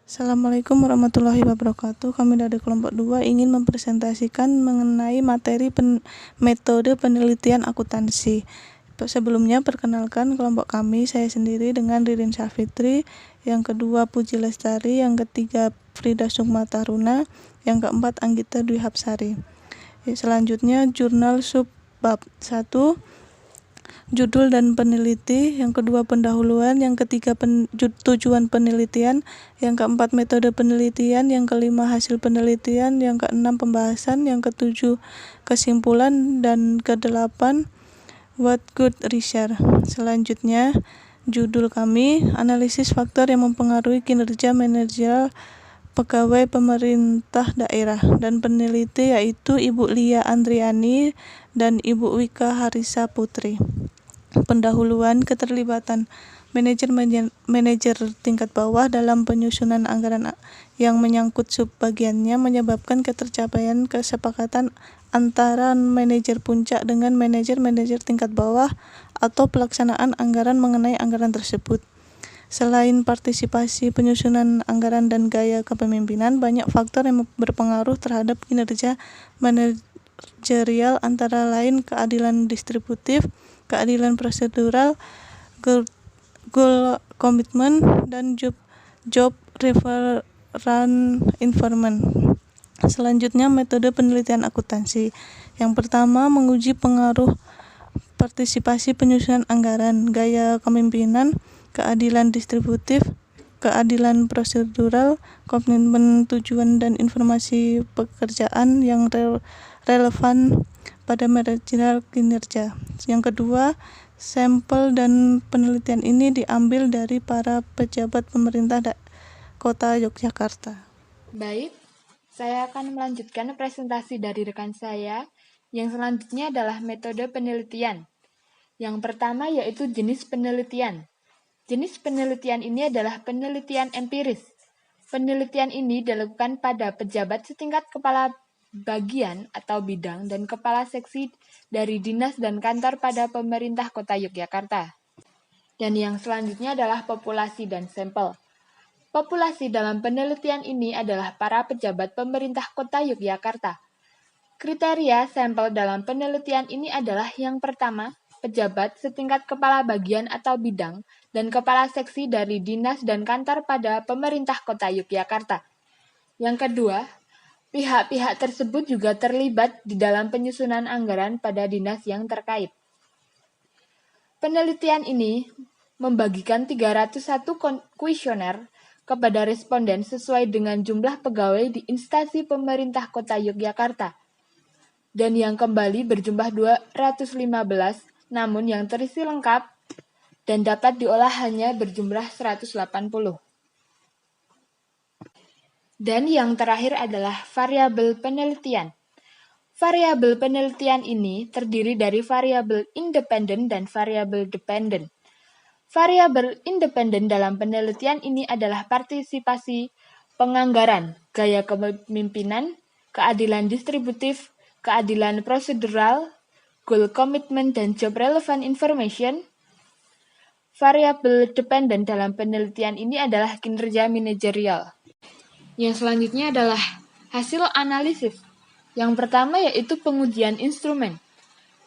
Assalamualaikum warahmatullahi wabarakatuh. Kami dari kelompok 2 ingin mempresentasikan mengenai materi metode penelitian akuntansi. Sebelumnya perkenalkan kelompok kami, saya sendiri dengan Ririn Syafitri, yang kedua Puji Lestari, yang ketiga Frida Sukma Taruna, yang keempat Anggita Dwi Hapsari. Selanjutnya jurnal subbab 1, judul dan peneliti, yang kedua pendahuluan, yang ketiga tujuan penelitian, yang keempat metode penelitian, yang kelima hasil penelitian, yang keenam pembahasan, yang ketujuh kesimpulan, dan kedelapan what good research. Selanjutnya judul kami, analisis faktor yang mempengaruhi kinerja manajer pegawai pemerintah daerah, dan peneliti yaitu Ibu Lia Andriani dan Ibu Wika Harisa Putri. Pendahuluan, keterlibatan manajer tingkat bawah dalam penyusunan anggaran yang menyangkut subbagiannya menyebabkan ketercapaian kesepakatan antara manajer puncak dengan manajer tingkat bawah atau pelaksanaan anggaran mengenai anggaran tersebut. Selain partisipasi penyusunan anggaran dan gaya kepemimpinan, banyak faktor yang berpengaruh terhadap kinerja manajerial, antara lain keadilan distributif, keadilan prosedural, goal commitment, dan job reference informant. Selanjutnya metode penelitian akuntansi. Yang pertama, menguji pengaruh partisipasi penyusunan anggaran, gaya kepemimpinan, keadilan distributif, keadilan prosedural, komitmen tujuan dan informasi pekerjaan yang relevan pada manajerial kinerja. Yang kedua, sampel dan penelitian ini diambil dari para pejabat pemerintah Kota Yogyakarta. Baik, saya akan melanjutkan presentasi dari rekan saya. Yang selanjutnya adalah metode penelitian. Yang pertama yaitu jenis penelitian. Jenis penelitian ini adalah penelitian empiris. Penelitian ini dilakukan pada pejabat setingkat kepala bagian atau bidang dan kepala seksi dari dinas dan kantor pada pemerintah Kota Yogyakarta. Dan yang selanjutnya adalah populasi dan sampel. Populasi dalam penelitian ini adalah para pejabat pemerintah Kota Yogyakarta. Kriteria sampel dalam penelitian ini adalah yang pertama, pejabat setingkat kepala bagian atau bidang dan kepala seksi dari dinas dan kantor pada pemerintah Kota Yogyakarta. Yang kedua, pihak-pihak tersebut juga terlibat di dalam penyusunan anggaran pada dinas yang terkait. Penelitian ini membagikan 301 kuesioner kepada responden sesuai dengan jumlah pegawai di instansi pemerintah Kota Yogyakarta, dan yang kembali berjumlah 215, namun yang terisi lengkap dan dapat diolah hanya berjumlah 180. Dan yang terakhir adalah variabel penelitian. Variabel penelitian ini terdiri dari variabel independen dan variabel dependen. Variabel independen dalam penelitian ini adalah partisipasi penganggaran, gaya kepemimpinan, keadilan distributif, keadilan prosedural, goal commitment, dan job relevant information. Variabel dependen dalam penelitian ini adalah kinerja manajerial. Yang selanjutnya adalah hasil analisis. Yang pertama yaitu pengujian instrumen.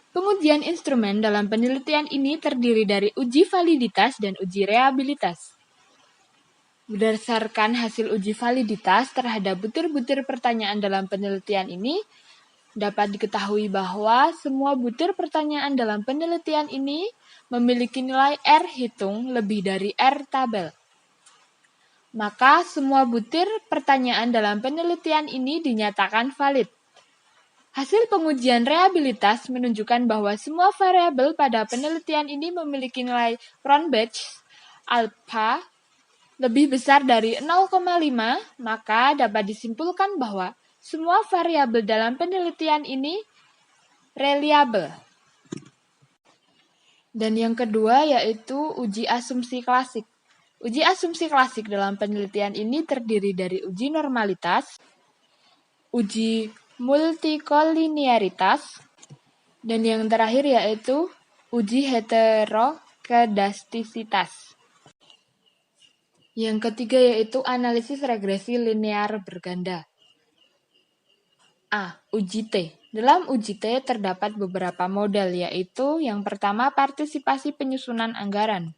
Pengujian instrumen dalam penelitian ini terdiri dari uji validitas dan uji reliabilitas. Berdasarkan hasil uji validitas terhadap butir-butir pertanyaan dalam penelitian ini, dapat diketahui bahwa semua butir pertanyaan dalam penelitian ini memiliki nilai R hitung lebih dari R tabel. Maka semua butir pertanyaan dalam penelitian ini dinyatakan valid. Hasil pengujian reliabilitas menunjukkan bahwa semua variabel pada penelitian ini memiliki nilai Cronbach alpha lebih besar dari 0,5, maka dapat disimpulkan bahwa semua variabel dalam penelitian ini reliable. Dan yang kedua yaitu uji asumsi klasik. Uji asumsi klasik dalam penelitian ini terdiri dari uji normalitas, uji multikolinearitas, dan yang terakhir yaitu uji heterokedastisitas. Yang ketiga yaitu analisis regresi linear berganda. A. Uji T. Dalam uji T terdapat beberapa model, yaitu yang pertama partisipasi penyusunan anggaran.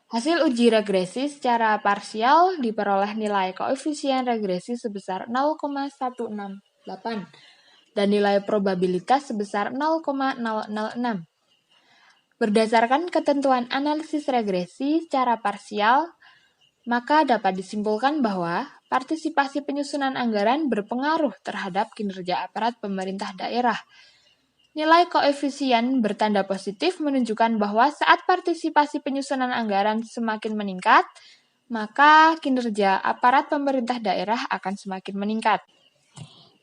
Hasil uji regresi secara parsial diperoleh nilai koefisien regresi sebesar 0,168 dan nilai probabilitas sebesar 0,006. Berdasarkan ketentuan analisis regresi secara parsial, maka dapat disimpulkan bahwa partisipasi penyusunan anggaran berpengaruh terhadap kinerja aparat pemerintah daerah. Nilai koefisien bertanda positif menunjukkan bahwa saat partisipasi penyusunan anggaran semakin meningkat, maka kinerja aparat pemerintah daerah akan semakin meningkat.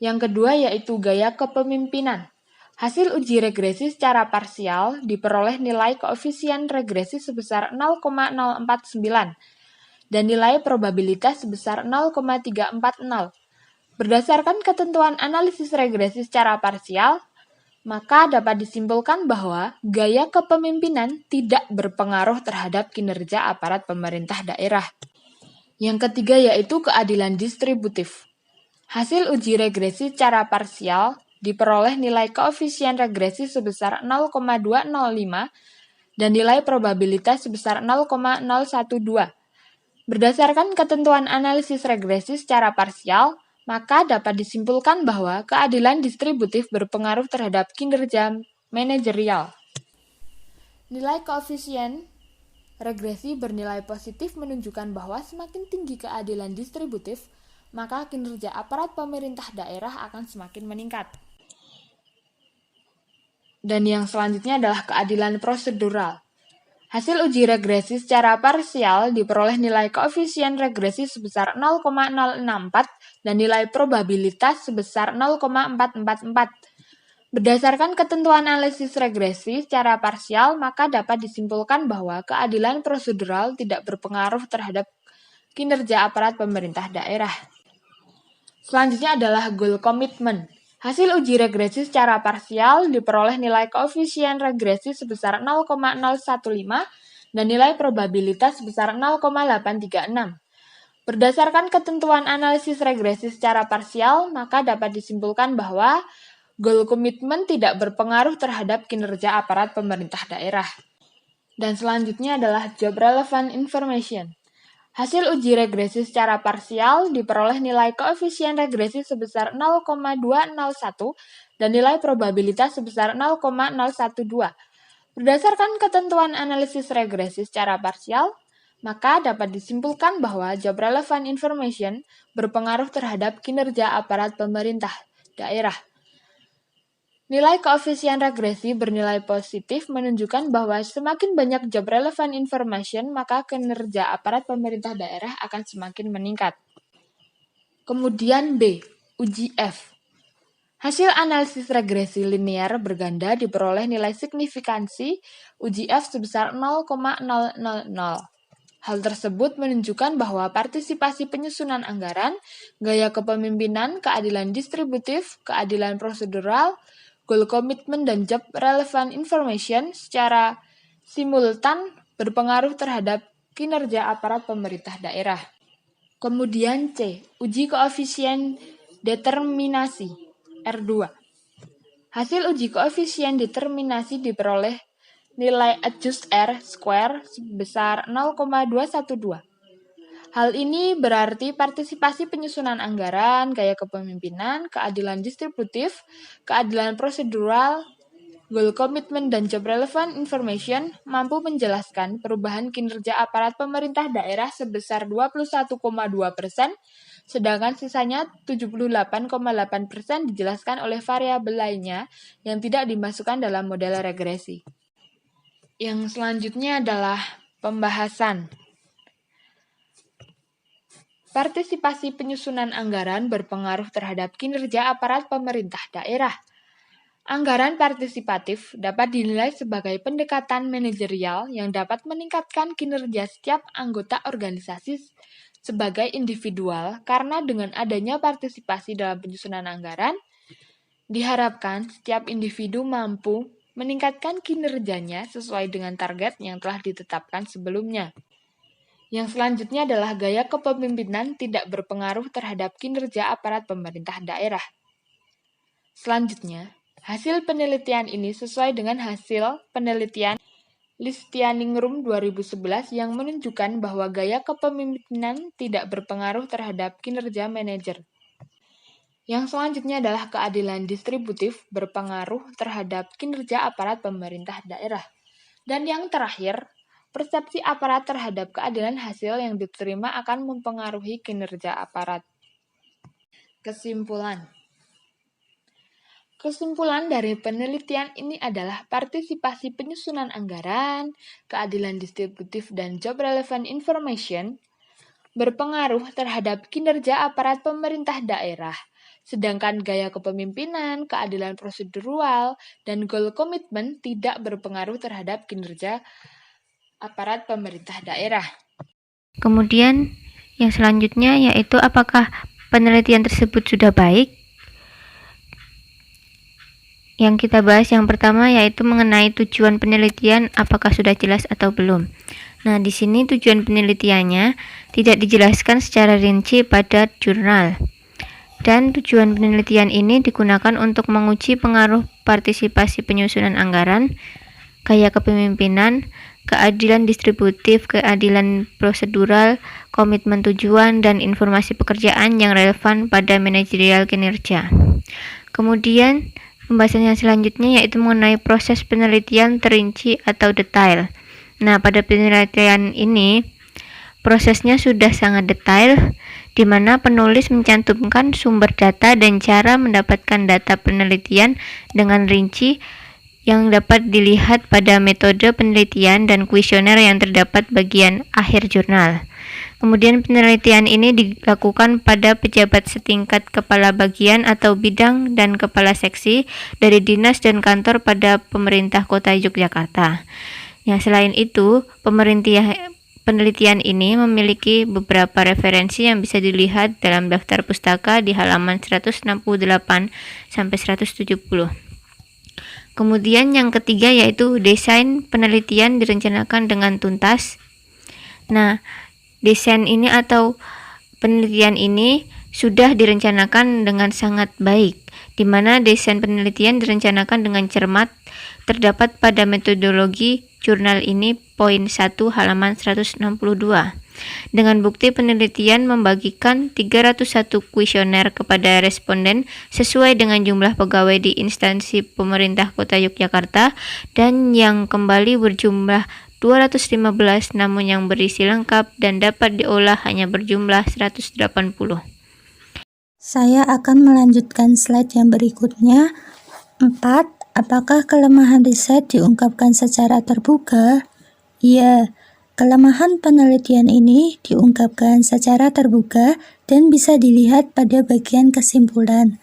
Yang kedua yaitu gaya kepemimpinan. Hasil uji regresi secara parsial diperoleh nilai koefisien regresi sebesar 0,049 dan nilai probabilitas sebesar 0,340. Berdasarkan ketentuan analisis regresi secara parsial, maka dapat disimpulkan bahwa gaya kepemimpinan tidak berpengaruh terhadap kinerja aparat pemerintah daerah. Yang ketiga yaitu keadilan distributif. Hasil uji regresi secara parsial diperoleh nilai koefisien regresi sebesar 0,205 dan nilai probabilitas sebesar 0,012. Berdasarkan ketentuan analisis regresi secara parsial, maka dapat disimpulkan bahwa keadilan distributif berpengaruh terhadap kinerja manajerial. Nilai koefisien regresi bernilai positif menunjukkan bahwa semakin tinggi keadilan distributif, maka kinerja aparat pemerintah daerah akan semakin meningkat. Dan yang selanjutnya adalah keadilan prosedural. Hasil uji regresi secara parsial diperoleh nilai koefisien regresi sebesar 0,064 dan nilai probabilitas sebesar 0,444. Berdasarkan ketentuan analisis regresi secara parsial, maka dapat disimpulkan bahwa keadilan prosedural tidak berpengaruh terhadap kinerja aparat pemerintah daerah. Selanjutnya adalah goal commitment. Hasil uji regresi secara parsial diperoleh nilai koefisien regresi sebesar 0,015 dan nilai probabilitas sebesar 0,836. Berdasarkan ketentuan analisis regresi secara parsial, maka dapat disimpulkan bahwa goal commitment tidak berpengaruh terhadap kinerja aparat pemerintah daerah. Dan selanjutnya adalah job relevant information. Hasil uji regresi secara parsial diperoleh nilai koefisien regresi sebesar 0,201 dan nilai probabilitas sebesar 0,012. Berdasarkan ketentuan analisis regresi secara parsial, maka dapat disimpulkan bahwa job relevant information berpengaruh terhadap kinerja aparat pemerintah daerah. Nilai koefisien regresi bernilai positif menunjukkan bahwa semakin banyak job relevant information, maka kinerja aparat pemerintah daerah akan semakin meningkat. Kemudian B. Uji F. Hasil analisis regresi linear berganda diperoleh nilai signifikansi uji F sebesar 0,000. Hal tersebut menunjukkan bahwa partisipasi penyusunan anggaran, gaya kepemimpinan, keadilan distributif, keadilan prosedural, goal commitment, dan job relevant information secara simultan berpengaruh terhadap kinerja aparat pemerintah daerah. Kemudian C. Uji koefisien determinasi R2. Hasil uji koefisien determinasi diperoleh nilai adjust R square sebesar 0,212. Hal ini berarti partisipasi penyusunan anggaran, gaya kepemimpinan, keadilan distributif, keadilan prosedural, goal commitment, dan job relevant information mampu menjelaskan perubahan kinerja aparat pemerintah daerah sebesar 21,2%, sedangkan sisanya 78,8% dijelaskan oleh variabel lainnya yang tidak dimasukkan dalam model regresi. Yang selanjutnya adalah pembahasan. Partisipasi penyusunan anggaran berpengaruh terhadap kinerja aparat pemerintah daerah. Anggaran partisipatif dapat dinilai sebagai pendekatan manajerial yang dapat meningkatkan kinerja setiap anggota organisasi sebagai individual karena dengan adanya partisipasi dalam penyusunan anggaran, diharapkan setiap individu mampu meningkatkan kinerjanya sesuai dengan target yang telah ditetapkan sebelumnya. Yang selanjutnya adalah gaya kepemimpinan tidak berpengaruh terhadap kinerja aparat pemerintah daerah. Selanjutnya, hasil penelitian ini sesuai dengan hasil penelitian Listianingrum 2011 yang menunjukkan bahwa gaya kepemimpinan tidak berpengaruh terhadap kinerja manajer. Yang selanjutnya adalah keadilan distributif berpengaruh terhadap kinerja aparat pemerintah daerah. Dan yang terakhir, persepsi aparat terhadap keadilan hasil yang diterima akan mempengaruhi kinerja aparat. Kesimpulan dari penelitian ini adalah partisipasi penyusunan anggaran, keadilan distributif, dan job relevant information berpengaruh terhadap kinerja aparat pemerintah daerah. Sedangkan gaya kepemimpinan, keadilan prosedural, dan goal commitment tidak berpengaruh terhadap kinerja aparat pemerintah daerah. Kemudian yang selanjutnya yaitu apakah penelitian tersebut sudah baik? Yang kita bahas yang pertama yaitu mengenai tujuan penelitian, apakah sudah jelas atau belum. Nah, di sini tujuan penelitiannya tidak dijelaskan secara rinci pada jurnal. Dan tujuan penelitian ini digunakan untuk menguji pengaruh partisipasi penyusunan anggaran, gaya kepemimpinan, keadilan distributif, keadilan prosedural, komitmen tujuan, dan informasi pekerjaan yang relevan pada manajerial kinerja. Kemudian, pembahasan yang selanjutnya yaitu mengenai proses penelitian terinci atau detail. Nah, pada penelitian ini, prosesnya sudah sangat detail, di mana penulis mencantumkan sumber data dan cara mendapatkan data penelitian dengan rinci yang dapat dilihat pada metode penelitian dan kuesioner yang terdapat bagian akhir jurnal. Kemudian penelitian ini dilakukan pada pejabat setingkat kepala bagian atau bidang dan kepala seksi dari dinas dan kantor pada pemerintah kota Yogyakarta. Selain itu, penelitian ini memiliki beberapa referensi yang bisa dilihat dalam daftar pustaka di halaman 168 sampai 170. Kemudian yang ketiga yaitu desain penelitian direncanakan dengan tuntas. Nah, desain ini atau penelitian ini sudah direncanakan dengan sangat baik, di mana desain penelitian direncanakan dengan cermat. Terdapat pada metodologi jurnal ini poin 1 halaman 162. Dengan bukti penelitian membagikan 301 kuesioner kepada responden sesuai dengan jumlah pegawai di instansi pemerintah Kota Yogyakarta dan yang kembali berjumlah 215 namun yang berisi lengkap dan dapat diolah hanya berjumlah 180. Saya akan melanjutkan slide yang berikutnya. 4. Apakah kelemahan riset diungkapkan secara terbuka? Ya, kelemahan penelitian ini diungkapkan secara terbuka dan bisa dilihat pada bagian kesimpulan.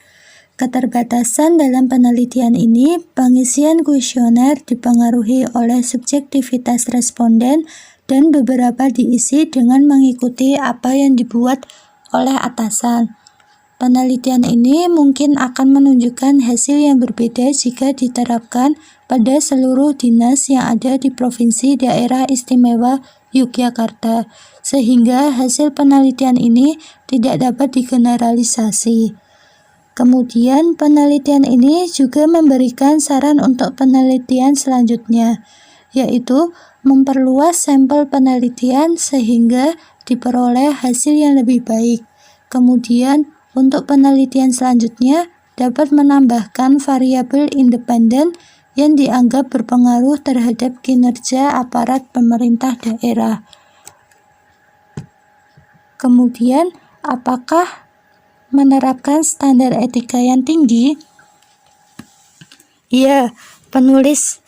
Keterbatasan dalam penelitian ini, pengisian kuesioner dipengaruhi oleh subjektivitas responden dan beberapa diisi dengan mengikuti apa yang dibuat oleh atasan. Penelitian ini mungkin akan menunjukkan hasil yang berbeda jika diterapkan pada seluruh dinas yang ada di Provinsi Daerah Istimewa Yogyakarta, sehingga hasil penelitian ini tidak dapat digeneralisasi. Kemudian, penelitian ini juga memberikan saran untuk penelitian selanjutnya, yaitu memperluas sampel penelitian sehingga diperoleh hasil yang lebih baik. Kemudian, untuk penelitian selanjutnya dapat menambahkan variabel independen yang dianggap berpengaruh terhadap kinerja aparat pemerintah daerah. Kemudian, apakah menerapkan standar etika yang tinggi? Ya, penulis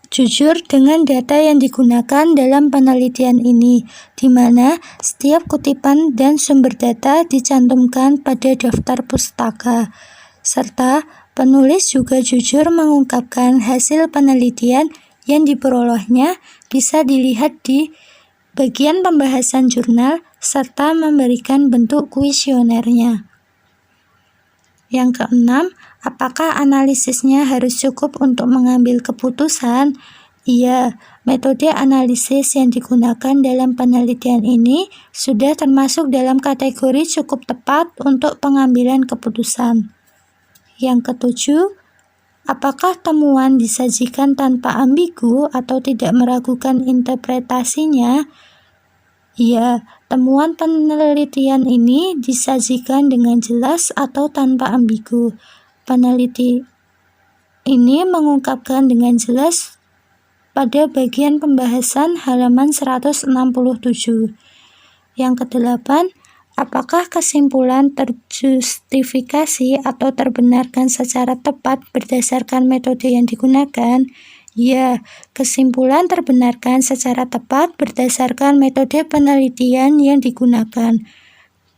jujur dengan data yang digunakan dalam penelitian ini, di mana setiap kutipan dan sumber data dicantumkan pada daftar pustaka, serta penulis juga jujur mengungkapkan hasil penelitian yang diperolehnya bisa dilihat di bagian pembahasan jurnal, serta memberikan bentuk kuesionernya. Yang keenam, apakah analisisnya harus cukup untuk mengambil keputusan? Iya, metode analisis yang digunakan dalam penelitian ini sudah termasuk dalam kategori cukup tepat untuk pengambilan keputusan. Yang ketujuh, apakah temuan disajikan tanpa ambigu atau tidak meragukan interpretasinya? Ya, temuan penelitian ini disajikan dengan jelas atau tanpa ambigu. Peneliti ini mengungkapkan dengan jelas pada bagian pembahasan halaman 167. Yang kedelapan, apakah kesimpulan terjustifikasi atau terbenarkan secara tepat berdasarkan metode yang digunakan? Ya, kesimpulan terbenarkan secara tepat berdasarkan metode penelitian yang digunakan.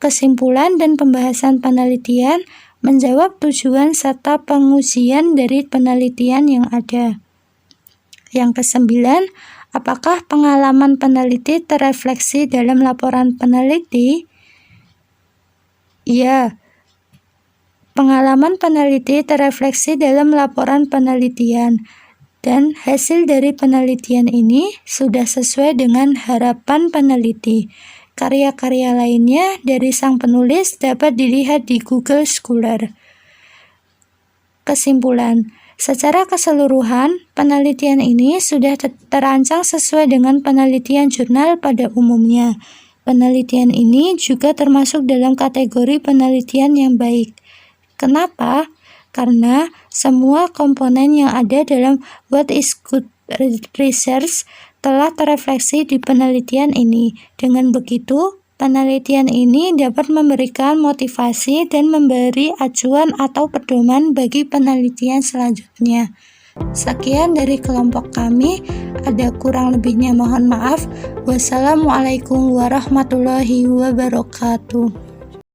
Kesimpulan dan pembahasan penelitian menjawab tujuan serta pengujian dari penelitian yang ada. Yang kesembilan, apakah pengalaman peneliti terrefleksi dalam laporan peneliti? Ya, pengalaman peneliti terrefleksi dalam laporan penelitian, dan hasil dari penelitian ini sudah sesuai dengan harapan peneliti. Karya-karya lainnya dari sang penulis dapat dilihat di Google Scholar. Kesimpulan, secara keseluruhan, penelitian ini sudah terancang sesuai dengan penelitian jurnal pada umumnya. Penelitian ini juga termasuk dalam kategori penelitian yang baik. Kenapa? Karena semua komponen yang ada dalam what is good research telah terrefleksi di penelitian ini. Dengan begitu, penelitian ini dapat memberikan motivasi dan memberi acuan atau pedoman bagi penelitian selanjutnya. Sekian dari kelompok kami, ada kurang lebihnya mohon maaf. Wassalamualaikum warahmatullahi wabarakatuh.